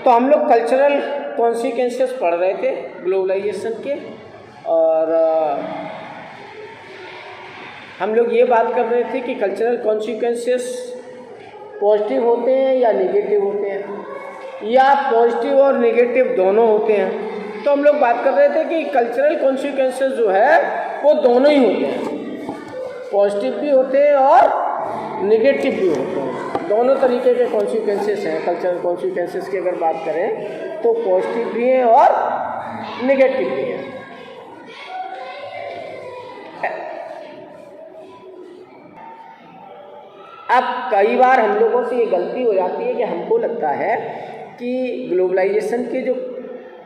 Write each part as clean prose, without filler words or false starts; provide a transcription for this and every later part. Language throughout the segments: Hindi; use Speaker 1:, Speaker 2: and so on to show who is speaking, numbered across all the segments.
Speaker 1: तो हम लोग कल्चरल कॉन्सिक्वेंसेस पढ़ रहे थे ग्लोबलाइजेशन के, और हम लोग ये बात कर रहे थे कि कल्चरल कॉन्सिक्वेंसेस पॉजिटिव होते हैं या नेगेटिव होते हैं, या पॉजिटिव और नेगेटिव दोनों होते हैं। तो हम लोग बात कर रहे थे कि कल्चरल कॉन्सिक्वेंसेस जो है वो दोनों ही होते हैं, पॉजिटिव भी होते हैं और नेगेटिव भी होते हैं। दोनों तरीके के कॉन्सिक्वेंसेस हैं कल्चरल कॉन्सिक्वेंसेस की अगर बात करें तो, पॉजिटिव भी हैं और नेगेटिव भी हैं। अब कई बार हम लोगों से ये गलती हो जाती है कि हमको लगता है कि ग्लोबलाइजेशन के जो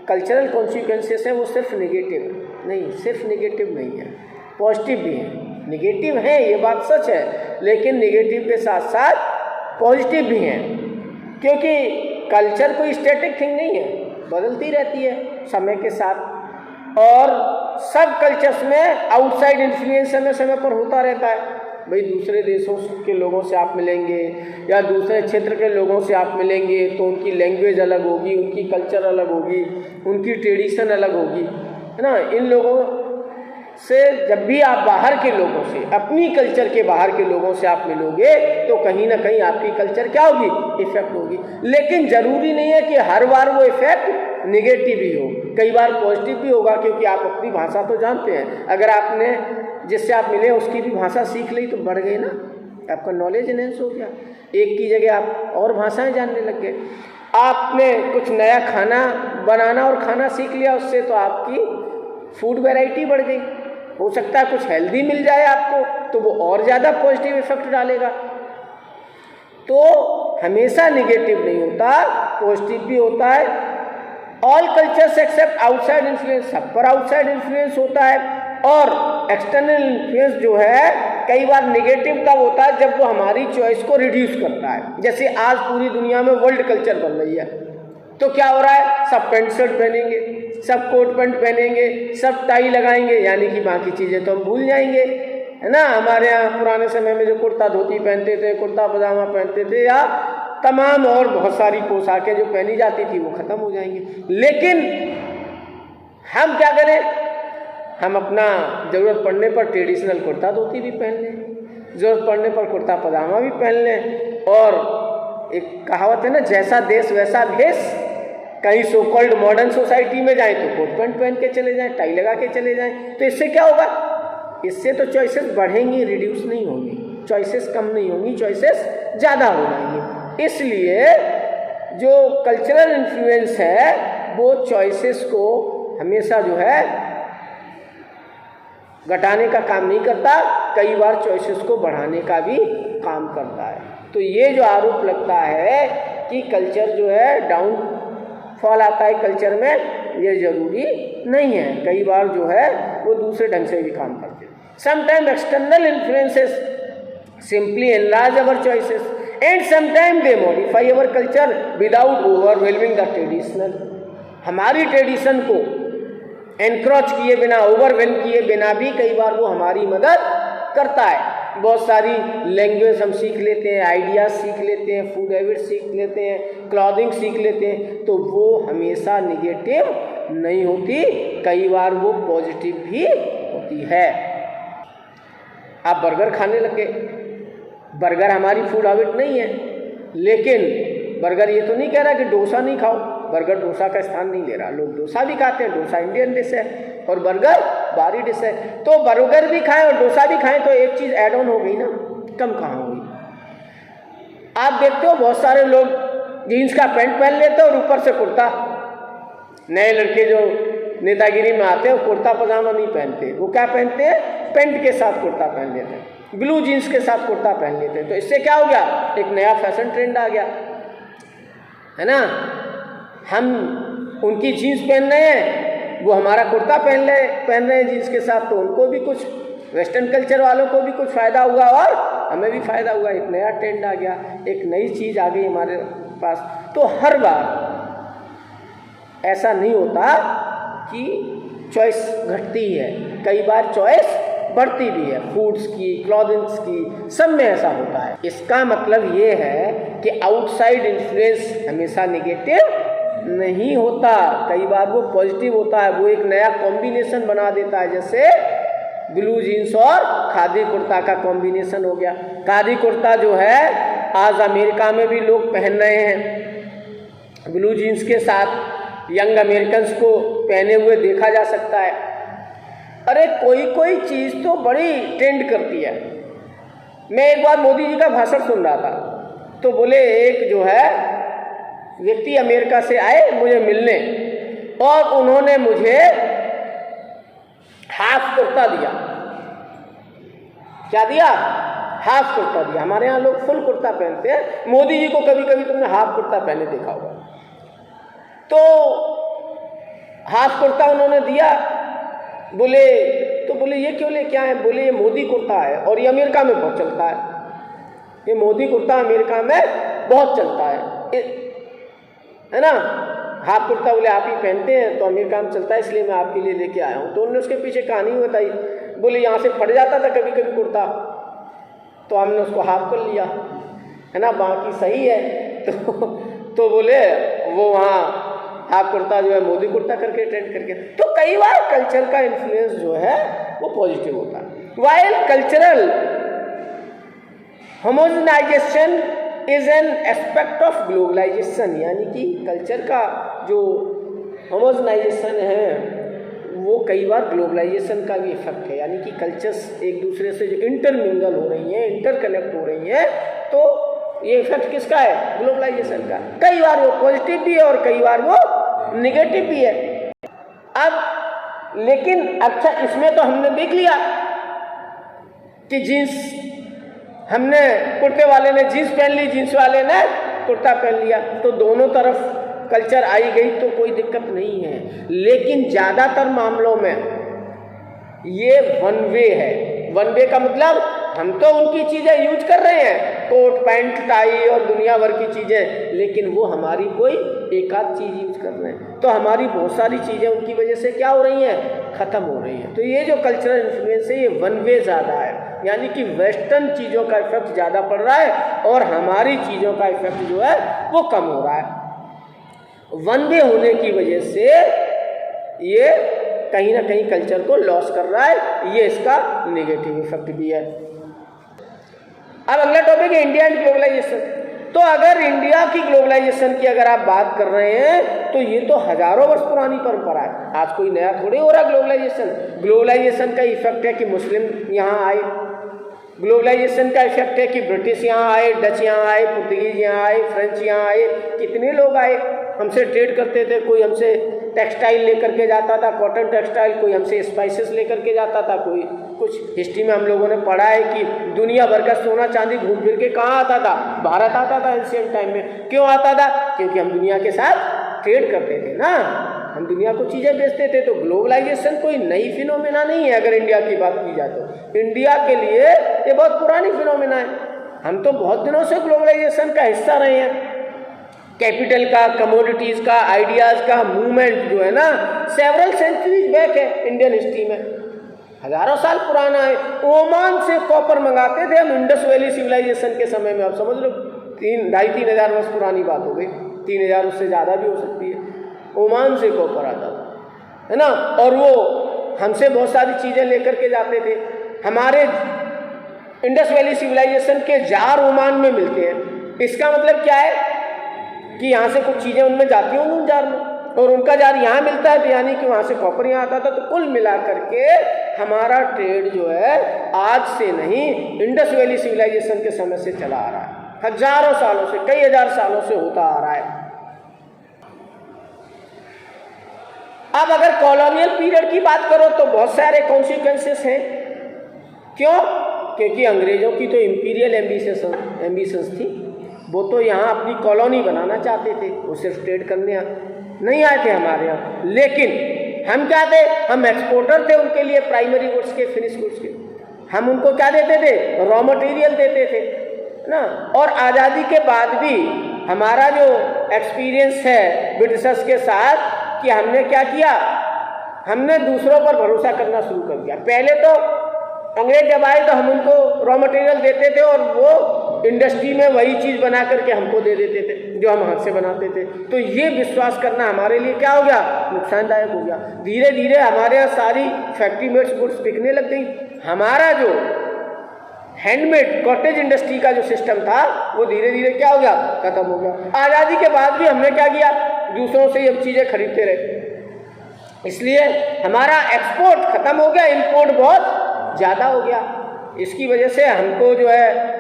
Speaker 1: कल्चरल कॉन्सिक्वेंसेस हैं वो सिर्फ नेगेटिव नहीं, सिर्फ नेगेटिव नहीं है, पॉजिटिव भी हैं। नेगेटिव है ये बात सच है, लेकिन नेगेटिव के साथ साथ पॉजिटिव भी हैं, क्योंकि कल्चर कोई स्टैटिक थिंग नहीं है, बदलती रहती है समय के साथ। और सब कल्चर्स में आउटसाइड इन्फ्लुएंस समय समय पर होता रहता है। भाई दूसरे देशों के लोगों से आप मिलेंगे या दूसरे क्षेत्र के लोगों से आप मिलेंगे तो उनकी लैंग्वेज अलग होगी, उनकी कल्चर अलग होगी, उनकी ट्रेडिशन अलग होगी, है ना। इन लोगों से जब भी आप बाहर के लोगों से, अपनी कल्चर के बाहर के लोगों से आप मिलोगे तो कहीं ना कहीं आपकी कल्चर क्या होगी, इफेक्ट होगी। लेकिन ज़रूरी नहीं है कि हर बार वो इफेक्ट निगेटिव ही हो, कई बार पॉजिटिव भी होगा, क्योंकि आप अपनी भाषा तो जानते हैं। अगर आपने जिससे आप मिले उसकी भी भाषा सीख ली तो बढ़ गई ना, आपका नॉलेज एनहेंस हो गया, एक की जगह आप और भाषाएं जानने लग गए। आपने कुछ नया खाना बनाना और खाना सीख लिया उससे, तो आपकी फूड वैरायटी बढ़ गई। हो सकता है कुछ हेल्दी मिल जाए आपको, तो वो और ज़्यादा पॉजिटिव इफेक्ट डालेगा। तो हमेशा निगेटिव नहीं होता, पॉजिटिव भी होता है। All cultures accept outside influence, सब पर आउटसाइड इन्फ्लुएंस होता है। और एक्सटर्नल इन्फ्लुएंस जो है कई बार नेगेटिव तब होता है जब वो हमारी चॉइस को रिड्यूस करता है। जैसे आज पूरी दुनिया में वर्ल्ड कल्चर बन रही है, तो क्या हो रहा है, सब पैंट शर्ट पहनेंगे, सब कोट पैंट पहनेंगे, सब टाई लगाएंगे, यानी कि बाकी चीज़ें तो हम भूल जाएंगे, है ना। हमारे यहाँ पुराने समय में जो कुर्ता धोती पहनते थे, कुर्ता पजामा पहनते थे, या तमाम और बहुत सारी पोशाकें जो पहनी जाती थी वो ख़त्म हो जाएंगी। लेकिन हम क्या करें, हम अपना ज़रूरत पड़ने पर ट्रेडिशनल कुर्ता धोती भी पहन लें, ज़रूरत पड़ने पर कुर्ता पजामा भी पहन लें। और एक कहावत है ना, जैसा देश वैसा भेष। कहीं सो कॉल्ड मॉडर्न सोसाइटी में जाएं तो कोट पैंट पहन के चले जाएं, टाई लगा के चले जाएं, तो इससे क्या होगा, इससे तो चॉइसेस बढ़ेंगी, रिड्यूस नहीं होंगी, चॉइसेस कम नहीं होंगी, चॉइसेस ज़्यादा हो जाएंगी। इसलिए जो कल्चरल इन्फ्लुएंस है वो चॉइसेस को हमेशा जो है घटाने का काम नहीं करता, कई बार चॉइसेस को बढ़ाने का भी काम करता है। तो ये जो आरोप लगता है कि कल्चर जो है डाउन फॉल आता है कल्चर में, ये ज़रूरी नहीं है, कई बार जो है वो दूसरे ढंग से भी काम करते हैं। Sometime external influences simply enlarge our choices and sometime they modify our culture without overwhelming the traditional. हमारी ट्रेडिशन को एनक्रोच किए बिना, ओवरवेल किए बिना भी कई बार वो हमारी मदद करता है। बहुत सारी लैंग्वेज हम सीख लेते हैं, आइडियाज़ सीख लेते हैं, फूड हैबिट सीख लेते हैं, क्लॉथिंग सीख लेते हैं, तो वो हमेशा निगेटिव नहीं होती, कई बार वो पॉजिटिव भी होती है। आप बर्गर खाने लगे, बर्गर हमारी फूड हैबिट नहीं है, लेकिन बर्गर ये तो नहीं कह रहा कि डोसा नहीं खाओ, बर्गर डोसा का स्थान नहीं ले रहा, लोग डोसा भी खाते हैं, डोसा इंडियन डिश है और बर्गर बाहरी डिश है। तो बर्गर भी खाएं और डोसा भी खाएं तो एक चीज़ ऐड ऑन हो गई ना, कम कहाँ हुई। आप देखते हो बहुत सारे लोग जीन्स का पैंट पहन लेते हैं और ऊपर से कुर्ता, नए लड़के जो नेतागिरी में आते हैं वो कुर्ता पजामा नहीं पहनते, वो क्या पहनते हैं, पैंट के साथ कुर्ता पहन लेते हैं, ब्लू जीन्स के साथ कुर्ता पहन लेते हैं। तो इससे क्या हो गया, एक नया फैशन ट्रेंड आ गया, है ना। हम उनकी जीन्स पहन रहे हैं, वो हमारा कुर्ता पहन रहे हैं जीन्स के साथ, तो उनको भी कुछ, वेस्टर्न कल्चर वालों को भी कुछ फ़ायदा हुआ और हमें भी फ़ायदा हुआ, एक नया ट्रेंड आ गया, एक नई चीज़ आ गई हमारे पास। तो हर बार ऐसा नहीं होता कि चॉइस घटती है, कई बार चॉइस बढ़ती भी है, फूड्स की, क्लॉथिंग्स की, सब में ऐसा होता है। इसका मतलब ये है कि आउटसाइड इन्फ्लुएंस हमेशा नेगेटिव नहीं होता, कई बार वो पॉजिटिव होता है, वो एक नया कॉम्बिनेशन बना देता है। जैसे ब्लू जीन्स और खादी कुर्ता का कॉम्बिनेशन हो गया। खादी कुर्ता जो है आज अमेरिका में भी लोग पहन रहे हैं, ब्लू जीन्स के साथ यंग अमेरिकन्स को पहने हुए देखा जा सकता है। अरे कोई कोई चीज़ तो बड़ी ट्रेंड करती है। मैं एक बार मोदी जी का भाषण सुन रहा था, तो बोले एक जो है व्यक्ति अमेरिका से आए मुझे मिलने, और उन्होंने मुझे हाफ कुर्ता दिया। क्या दिया? हाफ कुर्ता दिया। हमारे यहाँ लोग फुल कुर्ता पहनते हैं, मोदी जी को कभी कभी तुमने हाफ कुर्ता पहने देखा होगा। तो हाफ कुर्ता उन्होंने दिया, बोले ये क्यों ले क्या है? बोले ये मोदी कुर्ता है और ये अमेरिका में बहुत चलता है, ये मोदी कुर्ता अमेरिका में बहुत चलता है ना। हाफ कुर्ता बोले आप ही पहनते हैं तो अमेरिका में चलता है, इसलिए मैं आपके लिए लेके आया हूँ। तो उन्होंने उसके पीछे कहानी बताई। बोले यहाँ से फट जाता था कभी कभी कुर्ता, तो हमने उसको हाफ कर लिया, है ना, बाकी सही है। तो बोले वो वहाँ हाफ कुर्ता जो है मोदी कुर्ता करके ट्रेंड करके। तो कई बार कल्चर का इन्फ्लुएंस जो है वो पॉजिटिव होता है। While cultural homogenization is an aspect of globalization, यानी कि कल्चर का जो होमोजेनाइजेशन है वो कई बार ग्लोबलाइजेशन का भी इफेक्ट है। यानी कि कल्चर्स एक दूसरे से जो इंटरमिंगल हो रही हैं, इंटरकनेक्ट हो रही हैं, तो ये इफेक्ट किसका है? ग्लोबलाइजेशन का। कई बार वो पॉजिटिव भी है और कई बार वो नेगेटिव भी है। अब लेकिन अच्छा, इसमें तो हमने देख लिया कि जीन्स, हमने कुर्ते वाले ने जीन्स पहन ली, जीन्स वाले ने कुर्ता पहन लिया, तो दोनों तरफ कल्चर आई गई तो कोई दिक्कत नहीं है। लेकिन ज़्यादातर मामलों में ये वन वे है। वन वे का मतलब हम तो उनकी चीज़ें यूज कर रहे हैं, कोट पैंट टाई और दुनिया भर की चीज़ें, लेकिन वो हमारी कोई एक आध चीज़ यूज कर रहे हैं, तो हमारी बहुत सारी चीज़ें उनकी वजह से क्या हो रही हैं? ख़त्म हो रही हैं। तो ये जो कल्चरल इन्फ्लुएंस है ये वन वे ज़्यादा है, यानी कि वेस्टर्न चीज़ों का इफेक्ट ज़्यादा पड़ रहा है और हमारी चीज़ों का इफेक्ट जो है वो कम हो रहा है। वन वे होने की वजह से ये कहीं ना कहीं कल्चर को लॉस कर रहा है, ये इसका नेगेटिव इफेक्ट भी है। अब अगला टॉपिक है इंडिया एंड ग्लोबलाइजेशन। तो अगर इंडिया की ग्लोबलाइजेशन की अगर आप बात कर रहे हैं तो ये तो हजारों वर्ष पुरानी परंपरा है, आज कोई नया थोड़ी हो रहा ग्लोबलाइजेशन। ग्लोबलाइजेशन का इफेक्ट है कि मुस्लिम यहाँ आए, ग्लोबलाइजेशन का इफेक्ट है कि ब्रिटिश यहाँ आए, डच यहाँ आए, पुर्तगीज यहाँ आए, फ्रेंच यहाँ आए, कितने लोग आए, हमसे ट्रेड करते थे। कोई हमसे टेक्सटाइल लेकर के जाता था, कॉटन टेक्सटाइल, कोई हमसे स्पाइसेस लेकर के जाता था, कोई कुछ हिस्ट्री में हम लोगों ने पढ़ा है कि दुनिया भर का सोना चांदी घूम फिर के कहाँ आता था? भारत आता था एंशिएंट टाइम में। क्यों आता था? क्योंकि हम दुनिया के साथ ट्रेड करते थे ना, हम दुनिया को चीज़ें बेचते थे। तो ग्लोबलाइजेशन कोई नई फिनोमेना नहीं है। अगर इंडिया की बात की जाए तो इंडिया के लिए ये बहुत पुरानी फिनोमेना है। हम तो बहुत दिनों से ग्लोबलाइजेशन का हिस्सा रहे हैं। कैपिटल का, कमोडिटीज़ का, आइडियाज़ का मूवमेंट जो है ना, सेवरल सेंचुरीज बैक है इंडियन हिस्ट्री में, हजारों साल पुराना है। ओमान से कॉपर मंगाते थे हम इंडस वैली सिविलाइजेशन के समय में। आप समझ लो 3-2,5-3 हज़ार वर्ष पुरानी बात हो गई, 3,000 उससे ज़्यादा भी हो सकती है। ओमान से कॉपर आता था, है ना, और वो हमसे बहुत सारी चीज़ें लेकर के जाते थे। हमारे इंडस वैली सिविलाइजेशन के जार ओमान में मिलते हैं। इसका मतलब क्या है कि यहाँ से कुछ चीज़ें उनमें जाती होंगी उन जार में, और उनका जार यहाँ मिलता है, तो यानी कि वहाँ से कॉपर यहाँ आता था। तो कुल मिला करके हमारा ट्रेड जो है आज से नहीं, इंडस वैली सिविलाइजेशन के समय से चला आ रहा है, हजारों सालों से, कई हजार सालों से होता आ रहा है। अब अगर कॉलोनियल पीरियड की बात करो तो बहुत सारे कॉन्सिक्वेंसेस हैं। क्यों? क्योंकि अंग्रेजों की तो इंपीरियल एम्बिशंस थी, वो तो यहाँ अपनी कॉलोनी बनाना चाहते थे, वो सिर्फ ट्रेड करने नहीं आए थे हमारे यहाँ। लेकिन हम क्या थे? हम एक्सपोर्टर थे उनके लिए, प्राइमरी गुड्स के, फिनिश गुड्स के। हम उनको क्या देते थे? रॉ मटेरियल देते थे ना। और आज़ादी के बाद भी हमारा जो एक्सपीरियंस है ब्रिटिशर्स के साथ कि हमने क्या किया, हमने दूसरों पर भरोसा करना शुरू कर दिया। पहले तो अंग्रेज जब आए तो हम उनको रॉ मटेरियल देते थे और वो इंडस्ट्री में वही चीज़ बना करके हमको दे देते थे जो हम हाथ से बनाते थे। तो ये विश्वास करना हमारे लिए क्या हो गया, नुकसानदायक हो गया। धीरे धीरे हमारे यहाँ सारी फैक्ट्री मेड्स गुड्स बिकने लग गई। हमारा जो हैंडमेड कॉटेज इंडस्ट्री का जो सिस्टम था वो धीरे धीरे क्या हो गया, खत्म हो गया। आज़ादी के बाद भी हमने क्या किया, दूसरों से ये चीज़ें खरीदते रहे, इसलिए हमारा एक्सपोर्ट खत्म हो गया, इंपोर्ट बहुत ज़्यादा हो गया। इसकी वजह से हमको जो है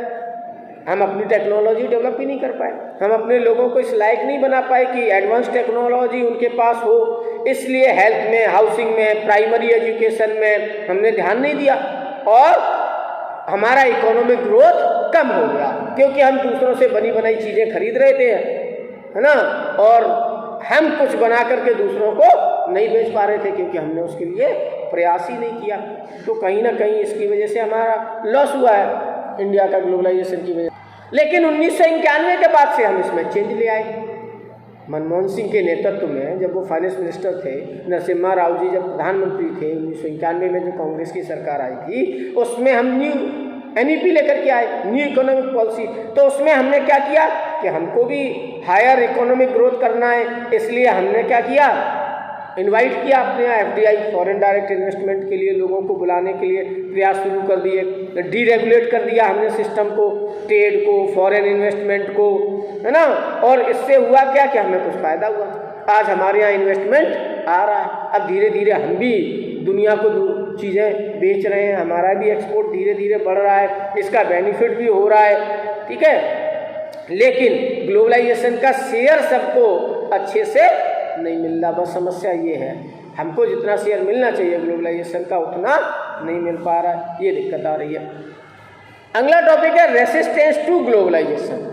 Speaker 1: हम अपनी टेक्नोलॉजी डेवलप ही नहीं कर पाए, हम अपने लोगों को इस लायक नहीं बना पाए कि एडवांस टेक्नोलॉजी उनके पास हो। इसलिए हेल्थ में, हाउसिंग में, प्राइमरी एजुकेशन में हमने ध्यान नहीं दिया और हमारा इकोनॉमिक ग्रोथ कम हो गया, क्योंकि हम दूसरों से बनी बनाई चीज़ें खरीद रहे थे, है ना, और हम कुछ बना करके दूसरों को नहीं बेच पा रहे थे क्योंकि हमने उसके लिए प्रयास ही नहीं किया। तो कहीं ना कहीं इसकी वजह से हमारा लॉस हुआ है इंडिया का ग्लोबलाइजेशन की वजह। लेकिन 1991 के बाद से हम इसमें चेंज ले आए। मनमोहन सिंह के नेतृत्व में जब वो फाइनेंस मिनिस्टर थे, नरसिम्हा राव जी जब प्रधानमंत्री थे, 1991 में जो कांग्रेस की सरकार आई थी, उसमें हम न्यू NEP लेकर के आए, न्यू इकोनॉमिक पॉलिसी। तो उसमें हमने क्या किया कि हमको भी हायर इकोनॉमिक ग्रोथ करना है, इसलिए हमने क्या किया, इनवाइट किया अपने यहाँ FDI फॉरेन डायरेक्ट इन्वेस्टमेंट के लिए लोगों को बुलाने के लिए प्रयास शुरू कर दिए। डीरेगुलेट कर दिया हमने सिस्टम को, ट्रेड को, फॉरेन इन्वेस्टमेंट को, है ना, और इससे हुआ क्या कि हमें कुछ फ़ायदा हुआ। आज हमारे यहाँ इन्वेस्टमेंट आ रहा है। अब धीरे धीरे हम भी दुनिया को चीज़ें बेच रहे हैं, हमारा भी एक्सपोर्ट धीरे धीरे बढ़ रहा है, इसका बेनिफिट भी हो रहा है, ठीक है। लेकिन ग्लोबलाइजेशन का शेयर सबको अच्छे से नहीं मिल रहा। बस समस्या ये है, हमको जितना शेयर मिलना चाहिए ग्लोबलाइजेशन का उतना नहीं मिल पा रहा है, ये दिक्कत आ रही है। अगला टॉपिक है रेसिस्टेंस टू ग्लोबलाइजेशन।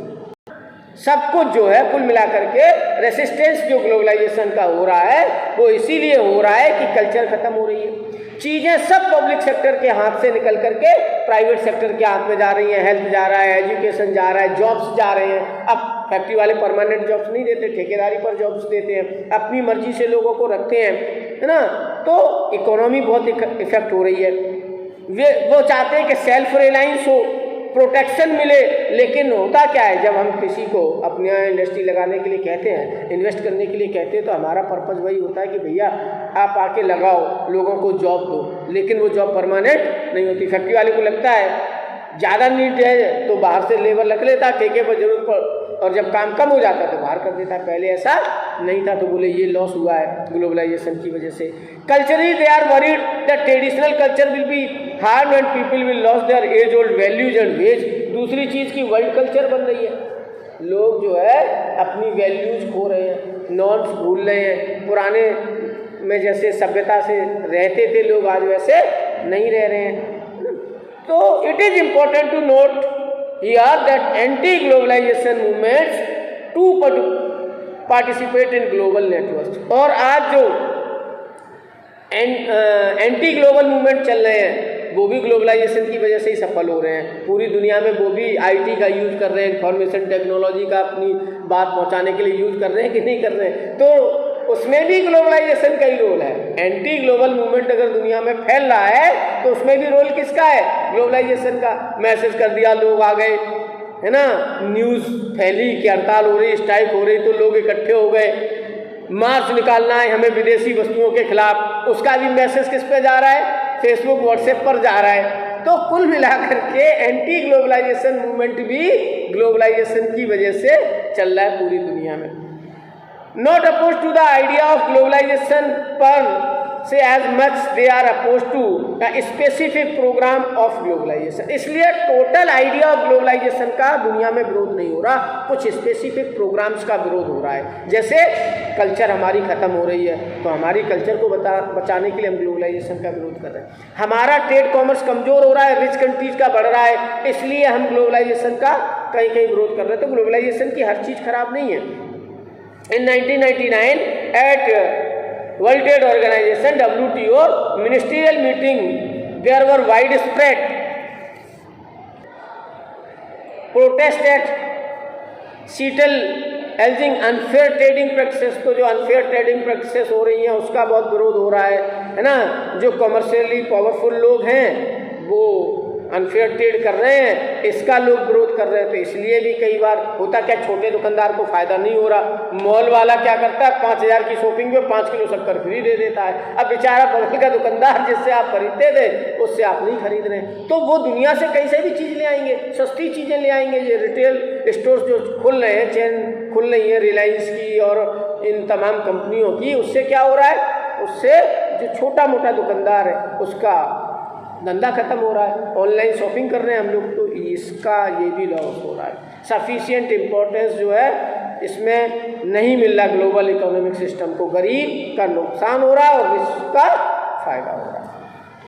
Speaker 1: सब कुछ जो है कुल मिलाकर के रेसिस्टेंस जो ग्लोबलाइजेशन का हो रहा है वो इसीलिए हो रहा है कि कल्चर खत्म हो रही है। चीज़ें सब पब्लिक सेक्टर के हाथ से निकल करके प्राइवेट सेक्टर के हाथ में जा रही हैं। हेल्थ जा रहा है, एजुकेशन जा रहा है, जॉब्स जा रहे हैं। अब फैक्ट्री वाले परमानेंट जॉब्स नहीं देते, ठेकेदारी पर जॉब्स देते हैं, अपनी मर्जी से लोगों को रखते हैं, है ना। तो इकोनॉमी बहुत इफेक्ट हो रही है। वो चाहते हैं कि सेल्फ रिलायंस हो, प्रोटेक्शन मिले। लेकिन होता क्या है, जब हम किसी को अपने यहाँ इंडस्ट्री लगाने के लिए कहते हैं, इन्वेस्ट करने के लिए कहते हैं, तो हमारा पर्पज़ वही होता है कि भैया आप आके लगाओ, लोगों को जॉब दो। लेकिन वो जॉब परमानेंट नहीं होती। फैक्ट्री वाले को लगता है ज़्यादा नीड है तो बाहर से लेबर रख लेता, ठेके पर जरूरत पर, और जब काम कम हो जाता तो बाहर कर देता। पहले ऐसा नहीं था। तो बोले ये लॉस हुआ है ग्लोबलाइजेशन की वजह से। Culturally they are worried that traditional culture will be harm and people will loss their age old values and ways. दूसरी चीज़ की वर्ल्ड कल्चर बन रही है, लोग जो है अपनी वैल्यूज खो रहे हैं, नॉर्म्स भूल रहे हैं। पुराने में जैसे सभ्यता से रहते थे लोग, आज वैसे नहीं रह रहे हैं। तो it is important to note here that anti-globalization movements to participate in global networks। और आज जो एंटी ग्लोबल मूवमेंट चल रहे हैं वो भी ग्लोबलाइजेशन की वजह से ही सफल हो रहे हैं। पूरी दुनिया में वो भी IT का यूज़ कर रहे हैं, इंफॉर्मेशन टेक्नोलॉजी का अपनी बात पहुंचाने के लिए यूज़ कर रहे हैं कि नहीं कर रहे हैं। तो उसमें भी ग्लोबलाइजेशन का ही रोल है। एंटी ग्लोबल मूवमेंट अगर दुनिया में फैल रहा है तो उसमें भी रोल किसका है, ग्लोबलाइजेशन का। मैसेज कर दिया, लोग आ गए, है ना, न्यूज़ फैली कि हड़ताल हो रही, स्ट्राइक हो रही, तो लोग इकट्ठे हो गए। मार्च निकालना है हमें विदेशी वस्तुओं के खिलाफ, उसका भी मैसेज किस पे जा रहा है, फेसबुक व्हाट्सएप पर जा रहा है। तो कुल मिलाकर के एंटी ग्लोबलाइजेशन मूवमेंट भी ग्लोबलाइजेशन की वजह से चल रहा है पूरी दुनिया में। Not opposed to the idea of globalization per se as much they are opposed to a specific program of globalization। इसलिए टोटल आइडिया ऑफ ग्लोबलाइजेशन का दुनिया में विरोध नहीं हो रहा, कुछ स्पेसिफिक प्रोग्राम्स का विरोध हो रहा है। जैसे कल्चर हमारी ख़त्म हो रही है तो हमारी कल्चर को बचाने के लिए हम ग्लोबलाइजेशन का विरोध कर रहे हैं। हमारा ट्रेड कॉमर्स कमज़ोर हो रहा है, रिच कंट्रीज का बढ़ रहा है, इसलिए हम ग्लोबलाइजेशन का कहीं कहीं विरोध कर रहे हैं। तो ग्लोबलाइजेशन की हर चीज़ खराब नहीं है। In 1999 at World Trade Organization WTO ministerial meeting there were widespread protest at Seattle urging unfair trading practices। तो जो unfair trading practices हो रही हैं उसका बहुत विरोध हो रहा है ना। जो कमर्शियली पावरफुल लोग हैं वो अनफेयर ट्रेड कर रहे हैं, इसका लोग विरोध कर रहे हैं। तो इसलिए भी कई बार होता क्या, छोटे दुकानदार को फ़ायदा नहीं हो रहा, मॉल वाला क्या करता है 5,000 की शॉपिंग में 5 किलो शक्कर फ्री दे देता है। अब बेचारा बगल का दुकानदार जिससे आप खरीदते थे उससे आप नहीं खरीद रहे हैं, तो वो दुनिया से कहीं से भी चीज़ ले आएंगे, सस्ती चीज़ें ले आएंगे। ये रिटेल स्टोर्स जो खुल रहे हैं, चेन खुल रही है रिलायंस की और इन तमाम कंपनियों की, उससे क्या हो रहा है, उससे जो छोटा मोटा दुकानदार है उसका धंधा खत्म हो रहा है। ऑनलाइन शॉपिंग कर रहे हैं हम लोग, तो इसका ये भी लॉस हो रहा है। सफिशिएंट इम्पोर्टेंस जो है इसमें नहीं मिल रहा ग्लोबल इकोनॉमिक सिस्टम को, गरीब का नुकसान हो रहा है और विश्व का फायदा हो रहा है।